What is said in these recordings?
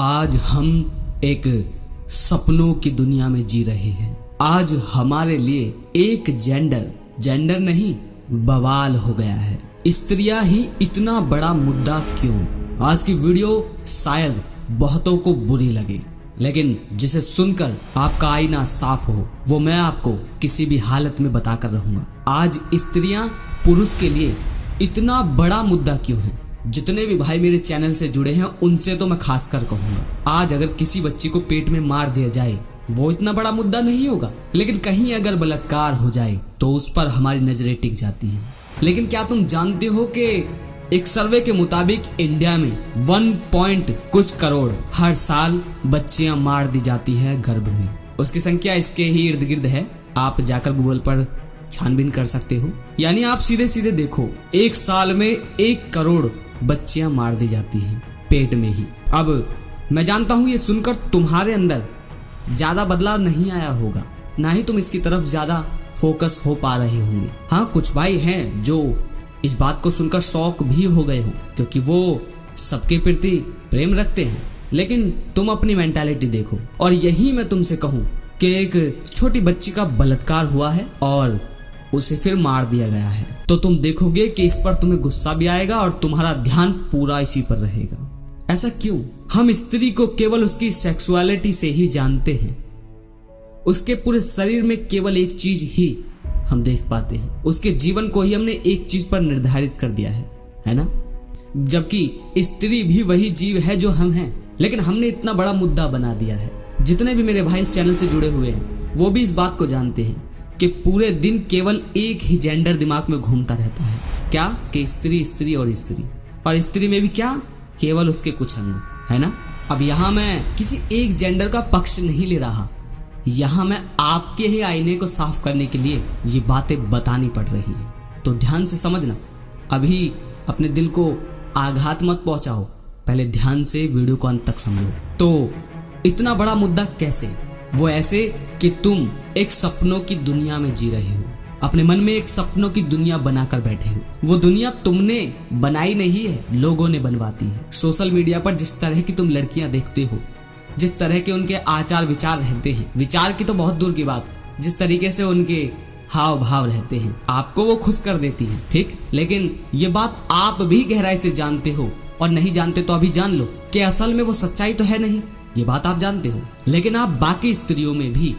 आज हम एक सपनों की दुनिया में जी रहे हैं। आज हमारे लिए एक जेंडर नहीं बवाल हो गया है। स्त्रियां ही इतना बड़ा मुद्दा क्यों? आज की वीडियो शायद बहुतों को बुरी लगे, लेकिन जिसे सुनकर आपका आईना साफ हो वो मैं आपको किसी भी हालत में बताकर रहूंगा। आज स्त्रियां पुरुष के लिए इतना बड़ा मुद्दा क्यों है? जितने भी भाई मेरे चैनल से जुड़े हैं उनसे तो मैं खासकर कहूंगा, आज अगर किसी बच्ची को पेट में मार दिया जाए वो इतना बड़ा मुद्दा नहीं होगा, लेकिन कहीं अगर बलात्कार हो जाए तो उस पर हमारी नजरें टिक जाती हैं। लेकिन क्या तुम जानते हो कि एक सर्वे के मुताबिक इंडिया में 1 कुछ करोड़ हर साल बच्चियां मार दी जाती है गर्भ में। उसकी संख्या इसके ही इर्द गिर्द है, आप जाकर गूगल पर छानबीन कर सकते हो। यानी आप सीधे सीधे देखो, एक साल में 1 करोड़ बच्चियां मार दी जाती हैं पेट में ही। अब मैं जानता हूं ये सुनकर तुम्हारे अंदर ज्यादा बदलाव नहीं आया होगा, ना ही तुम इसकी तरफ ज्यादा फोकस हो पा रहे होंगे। हाँ, कुछ भाई हैं जो इस बात को सुनकर शौक भी हो गए हो, क्योंकि वो सबके प्रति प्रेम रखते हैं। लेकिन तुम अपनी मेंटालिटी देखो, और यही मैं तुमसे कहूं कि एक छोटी बच्ची का बलात्कार हुआ है और उसे फिर मार दिया गया है, तो तुम देखोगे कि इस पर तुम्हें गुस्सा भी आएगा और तुम्हारा ध्यान पूरा इसी पर रहेगा। ऐसा क्यों? हम स्त्री को केवल उसकी सेक्सुअलिटी से ही जानते हैं, उसके पूरे शरीर में केवल एक चीज ही हम देख पाते हैं, उसके जीवन को ही हमने एक चीज पर निर्धारित कर दिया है ना? जबकि स्त्री भी वही जीव है जो हम हैं, लेकिन हमने इतना बड़ा मुद्दा बना दिया है। जितने भी मेरे भाई इस चैनल से जुड़े हुए हैं वो भी इस बात को जानते हैं कि पूरे दिन केवल एक ही जेंडर दिमाग में घूमता रहता है, क्या कि स्त्री स्त्री और स्त्री, और स्त्री में भी क्या, केवल उसके कुछ अंग, है ना? अब यहाँ मैं किसी एक जेंडर का पक्ष नहीं ले रहा, यहाँ मैं आपके ही आईने को साफ करने के लिए ये बातें बतानी पड़ रही हैं। तो ध्यान से समझना, अभी अपने दिल को आघात मत पहुंचाओ, पहले ध्यान से वीडियो को अंत तक समझो। तो इतना बड़ा मुद्दा कैसे? वो ऐसे कि तुम एक सपनों की दुनिया में जी रहे हो, अपने मन में एक सपनों की दुनिया बनाकर बैठे हो। वो दुनिया तुमने बनाई नहीं है, लोगों ने बनवाती है। सोशल मीडिया पर जिस तरह की तुम लड़कियां देखते हो, जिस तरह के उनके आचार विचार रहते हैं, विचार की तो बहुत दूर की बात, जिस तरीके से उनके हाव भाव रहते हैं, आपको वो खुश कर देती है, ठीक? लेकिन ये बात आप भी गहराई से जानते हो, और नहीं जानते तो अभी जान लो कि असल में वो सच्चाई तो है नहीं, ये बात आप जानते हो। लेकिन आप बाकी स्त्रियों में भी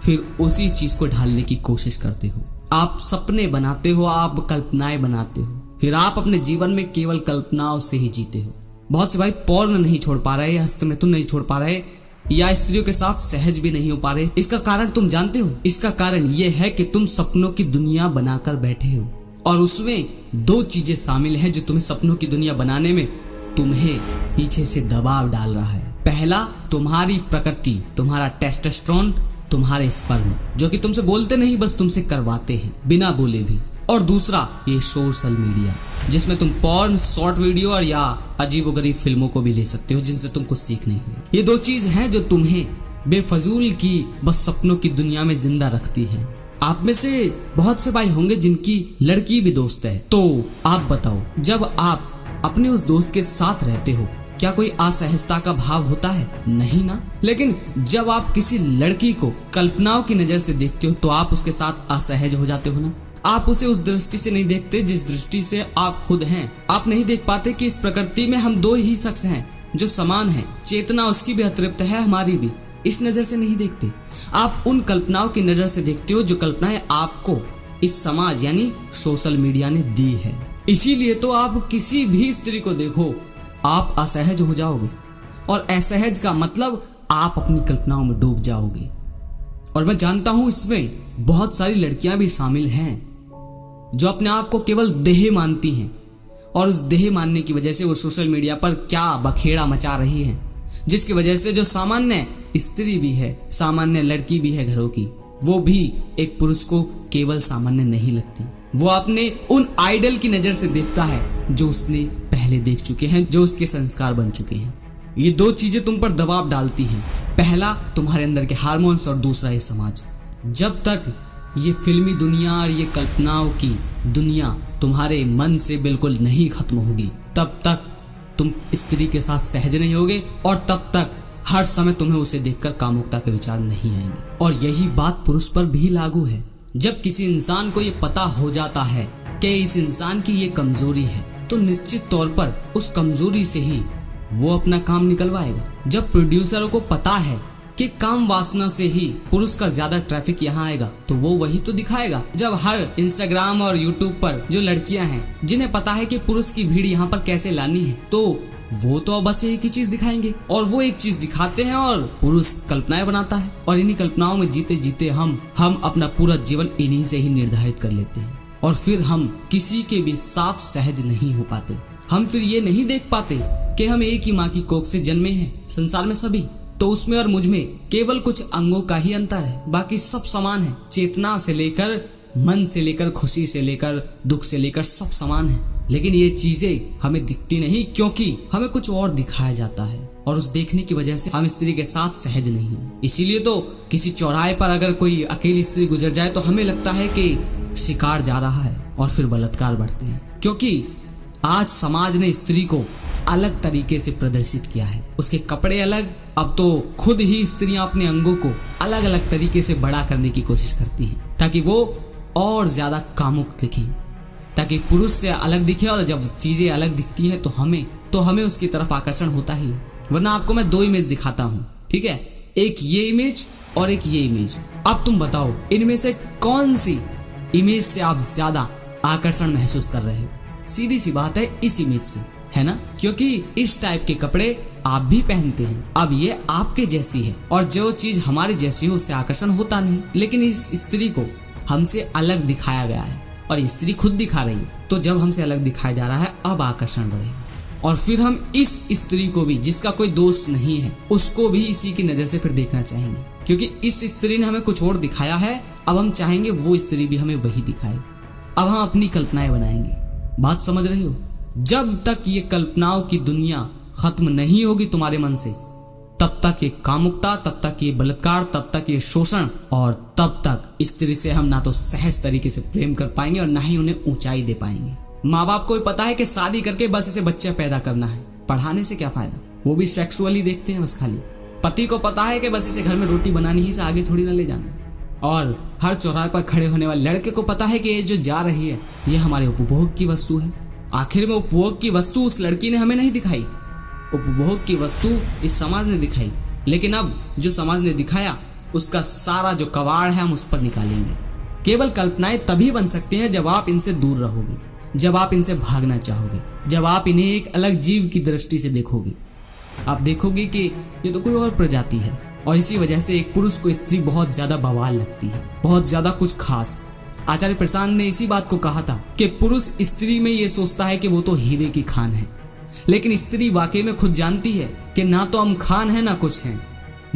फिर उसी चीज को ढालने की कोशिश करते हो। आप सपने बनाते हो, आप कल्पनाएं बनाते हो, फिर आप अपने जीवन में केवल कल्पनाओं से ही जीते हो। बहुत से भाई पॉर्न नहीं छोड़ पा रहे, हस्तमैथुन नहीं छोड़ पा रहे, या स्त्रियों के साथ सहज भी नहीं हो पा रहे। इसका कारण तुम जानते हो? इसका कारण यह है कि तुम सपनों की दुनिया बनाकर बैठे हो, और उसमें 2 चीजें शामिल हैं जो तुम्हें सपनों की दुनिया बनाने में तुम्हें पीछे से दबाव डाल रहा है। पहला, तुम्हारी प्रकृति, तुम्हारा टेस्टोस्टेरोन, तुम्हारे स्पर्म, जो कि तुमसे बोलते नहीं, बस तुमसे करवाते हैं बिना बोले भी। और दूसरा, ये सोशल मीडिया, जिसमें तुम पॉर्न, शॉर्ट वीडियो और या अजीबोगरीब फिल्मों को भी ले सकते हो, जिनसे तुमको सीख नहीं है। ये 2 चीज हैं जो तुम्हें बेफजूल की बस सपनों की दुनिया में जिंदा रखती है। आप में से बहुत से भाई होंगे जिनकी लड़की भी दोस्त है, तो आप बताओ, जब आप अपने उस दोस्त के साथ रहते हो क्या कोई असहजता का भाव होता है? नहीं ना। लेकिन जब आप किसी लड़की को कल्पनाओं की नजर से देखते हो तो आप उसके साथ असहज हो जाते हो ना। आप उसे उस दृष्टि से नहीं देखते जिस दृष्टि से आप खुद हैं। आप नहीं देख पाते कि इस प्रकृति में हम 2 ही शख्स हैं जो समान हैं, चेतना उसकी भी अतृप्त है, हमारी भी। इस नजर से नहीं देखते, आप उन कल्पनाओं की नजर से देखते हो जो कल्पनाएं आपको इस समाज यानी सोशल मीडिया ने दी है। इसीलिए तो आप किसी भी स्त्री को देखो आप असहज हो जाओगे, और असहज का मतलब आप अपनी कल्पनाओं में डूब जाओगे। और मैं जानता हूं इसमें बहुत सारी लड़कियां भी शामिल हैं जो अपने आप को केवल देह मानती हैं, और उस देह मानने की वजह से वो सोशल मीडिया पर क्या बखेड़ा मचा रही हैं, जिसकी वजह से जो सामान्य स्त्री भी है, सामान्य लड़की भी है घरों की, वो भी एक पुरुष को केवल सामान्य नहीं लगती। वो अपने उन आइडल की नजर से देखता है जो उसने पहले देख चुके हैं, जो उसके संस्कार बन चुके हैं। ये 2 चीजें तुम पर दबाव डालती हैं, पहला तुम्हारे अंदर के हार्मोन्स, और दूसरा ये समाज। जब तक ये फिल्मी दुनिया और ये कल्पनाओं की दुनिया तुम्हारे मन से बिल्कुल नहीं खत्म होगी, तब तक तुम स्त्री के साथ सहज नहीं होगे और तब तक हर समय तुम्हें उसे देखकर कामुकता के विचार नहीं आएंगे। और यही बात पुरुष पर भी लागू है। जब किसी इंसान को ये पता हो जाता है कि इस इंसान की ये कमजोरी है, तो निश्चित तौर पर उस कमजोरी से ही वो अपना काम निकलवाएगा। जब प्रोड्यूसरों को पता है कि काम वासना से ही पुरुष का ज्यादा ट्रैफिक यहाँ आएगा, तो वो वही तो दिखाएगा। जब हर इंस्टाग्राम और यूट्यूब पर जो लड़कियां हैं जिन्हें पता है कि पुरुष की भीड़ यहाँ पर कैसे लानी है, तो वो तो बस एक ही चीज दिखाएंगे और वो एक चीज दिखाते हैं और पुरुष कल्पनाएं बनाता है और इन्हीं कल्पनाओं में जीते जीते हम अपना पूरा जीवन इन्हीं से ही निर्धारित कर लेते हैं। और फिर हम किसी के भी साथ सहज नहीं हो पाते। हम फिर ये नहीं देख पाते कि हम एक ही माँ की कोख से जन्मे हैं। संसार में सभी, तो उसमें और मुझ में केवल कुछ अंगों का ही अंतर है, बाकी सब समान है। चेतना से लेकर, मन से लेकर, खुशी से लेकर, दुख से लेकर सब समान है। लेकिन ये चीजें हमें दिखती नहीं, क्योंकि हमें कुछ और दिखाया जाता है और उस देखने की वजह से हम स्त्री के साथ सहज नहीं है। इसीलिए तो किसी चौराहे पर अगर कोई अकेली स्त्री गुजर जाए तो हमें लगता है कि शिकार जा रहा है और फिर बलात्कार बढ़ते हैं, क्योंकि आज समाज ने स्त्री को अलग तरीके से प्रदर्शित किया है। उसके कपड़े अलग, अब तो खुद ही स्त्रियां अपने अंगों को अलग अलग तरीके से बड़ा करने की कोशिश करती हैं ताकि वो और ज्यादा कामुक दिखें, ताकि पुरुष से अलग दिखे। और जब चीजें अलग दिखती हैं तो हमें उसकी तरफ आकर्षण होता ही है। वरना आपको मैं 2 इमेज दिखाता हूँ, ठीक है, एक ये इमेज और एक ये इमेज। अब तुम बताओ इनमें से कौन सी इमेज से आप ज्यादा आकर्षण महसूस कर रहे हो? सीधी सी बात है, इस इमेज से, है ना? क्योंकि इस टाइप के कपड़े आप भी पहनते हैं। अब ये आपके जैसी है और जो चीज हमारी जैसी हो उससे आकर्षण होता नहीं, लेकिन इस स्त्री को हमसे अलग दिखाया गया है और स्त्री खुद दिखा रही है। तो जब हमसे अलग दिखाया जा रहा है, अब आकर्षण बढ़ेगा। और फिर हम इस स्त्री को भी, जिसका कोई दोष नहीं है, उसको भी इसी की नजर से फिर देखना चाहेंगे, क्योंकि इस स्त्री ने हमें कुछ और दिखाया है। अब हम चाहेंगे वो स्त्री भी हमें वही दिखाए। अब हम अपनी कल्पनाएं बनाएंगे। बात समझ रहे हो? जब तक ये कल्पनाओं की दुनिया खत्म नहीं होगी तुम्हारे मन से, तब तक ये कामुकता, तब तक ये बलात्कार, तब तक ये शोषण, और तब तक स्त्री से हम ना तो सहज तरीके से प्रेम कर पाएंगे और ना ही उन्हें ऊंचाई दे पाएंगे। माँ बाप को भी पता है कि शादी करके बस इसे बच्चा पैदा करना है, पढ़ाने से क्या फायदा, वो भी सेक्सुअली देखते हैं बस खाली। पति को पता है कि बस इसे घर में रोटी बनानी ही से आगे थोड़ी ना ले जाना। और हर चौराहे पर खड़े होने वाले लड़के को पता है कि ये जो जा रही है ये हमारे उपभोग की वस्तु है। आखिर में उपभोग की वस्तु उस लड़की ने हमें नहीं दिखाई, उपभोग की वस्तु इस समाज ने दिखाई। लेकिन अब जो समाज ने दिखाया उसका सारा जो कवाड़ है हम उस पर निकालेंगे। केवल कल्पनाएं तभी बन सकती हैं जब आप इनसे दूर रहोगे, जब आप इनसे भागना चाहोगे, जब आप इन्हें एक अलग जीव की दृष्टि से देखोगे। आप देखोगे कि ये तो कोई और प्रजाति है, और इसी वजह से एक पुरुष को स्त्री बहुत ज्यादा बवाल लगती है, बहुत ज्यादा कुछ खास। आचार्य प्रशांत ने इसी बात को कहा था कि पुरुष स्त्री में ये सोचता है कि वो तो हीरे की खान है, लेकिन स्त्री वाकई में खुद जानती है कि ना तो हम खान है ना कुछ है।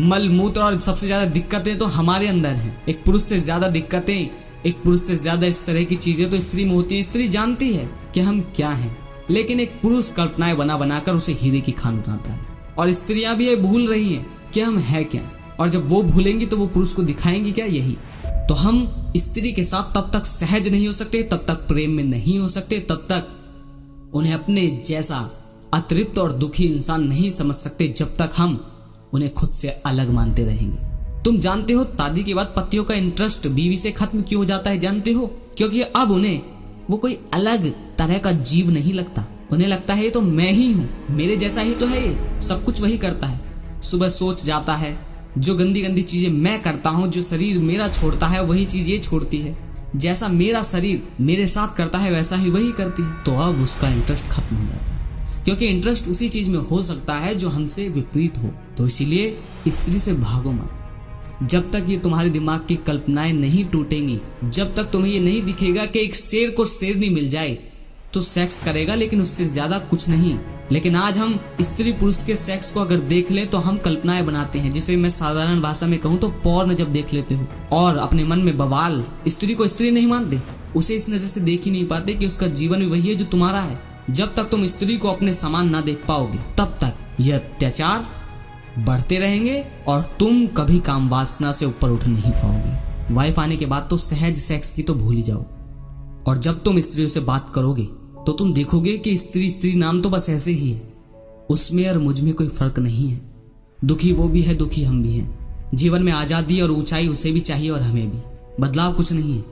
मल मूत्र और सबसे ज्यादा दिक्कतें तो हमारे अंदर हैं। एक पुरुष से ज्यादा दिक्कतें, एक पुरुष से ज्यादा इस तरह की चीजें तो स्त्री में होती है। स्त्री जानती है कि हम क्या हैं, लेकिन एक पुरुष कल्पनाएं बना बनाकर उसे हीरे की खान बनाता है। और स्त्रियां भी ये भूल रही हैं कि हम है क्या, और जब वो भूलेंगी तो वो पुरुष को दिखाएंगी क्या? यही तो हम स्त्री के साथ तब तक सहज नहीं हो सकते, तब तक प्रेम में नहीं हो सकते, तब तक उन्हें अपने जैसा अतृप्त और दुखी इंसान नहीं समझ सकते, जब तक हम उन्हें खुद से अलग मानते रहेंगे। तुम जानते हो शादी के बाद पतियों का इंटरेस्ट बीवी से खत्म क्यों हो जाता है? जानते हो? क्योंकि अब उन्हें वो कोई अलग तरह का जीव नहीं लगता। उन्हें लगता है ये तो मैं ही हूँ, मेरे जैसा ही तो है, ये सब कुछ वही करता है। सुबह सोच जाता है, जो गंदी गंदी चीजें मैं करता हूँ, जो शरीर मेरा छोड़ता है वही चीज ये छोड़ती है, जैसा मेरा शरीर मेरे साथ करता है वैसा ही वही करती है। तो अब उसका इंटरेस्ट खत्म हो जाता है, क्योंकि इंटरेस्ट उसी चीज में हो सकता है जो हमसे विपरीत हो। तो इसीलिए स्त्री से भागो मत। जब तक ये तुम्हारे दिमाग की कल्पनाएं नहीं टूटेंगी, जब तक तुम्हें ये नहीं दिखेगा कि एक शेर को शेरनी मिल जाए तो सेक्स करेगा, लेकिन उससे ज्यादा कुछ नहीं। लेकिन आज हम स्त्री पुरुष के सेक्स को अगर देख लें तो हम कल्पनाएं बनाते हैं, जिसे मैं साधारण भाषा में कहूँ तो पॉर्न जब देख लेते हो, और अपने मन में बवाल। स्त्री को स्त्री नहीं मानते, उसे इस नजर से देख ही नहीं पाते कि उसका जीवन भी वही है जो तुम्हारा है। जब तक तुम स्त्री को अपने समान ना देख पाओगे, तब तक यह अत्याचार बढ़ते रहेंगे और तुम कभी काम वासना से ऊपर उठ नहीं पाओगे। वाइफ आने के बाद तो सहज सेक्स की तो भूल ही जाओ। और जब तुम स्त्रियों से बात करोगे तो तुम देखोगे कि स्त्री स्त्री नाम तो बस ऐसे ही है, उसमें और मुझ में कोई फर्क नहीं है। दुखी वो भी है, दुखी हम भी हैं। जीवन में आज़ादी और ऊंचाई उसे भी चाहिए और हमें भी। बदलाव कुछ नहीं है,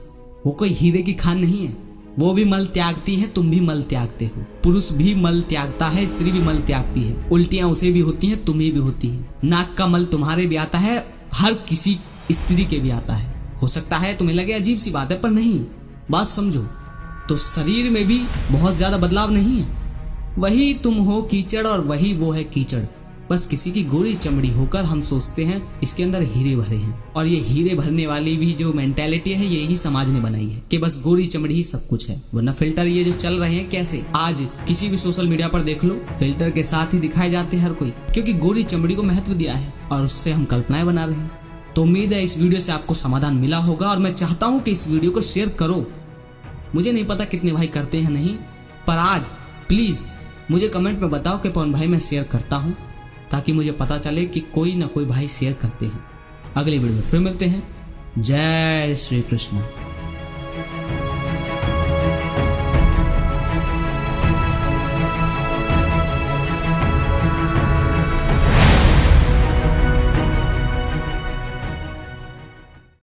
वो कोई हीरे की खान नहीं है। वो भी मल त्यागती है, तुम भी मल त्यागते हो। पुरुष भी मल त्यागता है, स्त्री भी मल त्यागती है। उल्टियां उसे भी होती हैं, तुम्हें भी होती है। नाक का मल तुम्हारे भी आता है, हर किसी स्त्री के भी आता है। हो सकता है तुम्हें लगे अजीब सी बात है, पर नहीं, बात समझो तो शरीर में भी बहुत ज्यादा बदलाव नहीं है। वही तुम हो कीचड़ और वही वो है कीचड़। बस किसी की गोरी चमड़ी होकर हम सोचते हैं इसके अंदर हीरे भरे हैं। और ये हीरे भरने वाली भी जो मेंटेलिटी है यही समाज ने बनाई है कि बस गोरी चमड़ी ही सब कुछ है। वरना फिल्टर ये जो चल रहे हैं कैसे, आज किसी भी सोशल मीडिया पर देख लो, फिल्टर के साथ ही दिखाए जाते हैं हर कोई, क्योंकि गोरी चमड़ी को महत्व दिया है और उससे हम कल्पनाएं बना रहे हैं। तो उम्मीद है इस वीडियो से आपको समाधान मिला होगा और मैं चाहता हूं कि इस वीडियो को शेयर करो। मुझे नहीं पता कितने भाई करते हैं नहीं, पर आज प्लीज मुझे कमेंट में बताओ कि पवन भाई मैं शेयर करता हूं, ताकि मुझे पता चले कि कोई ना कोई भाई शेयर करते हैं। अगले वीडियो में फिर मिलते हैं। जय श्री कृष्ण।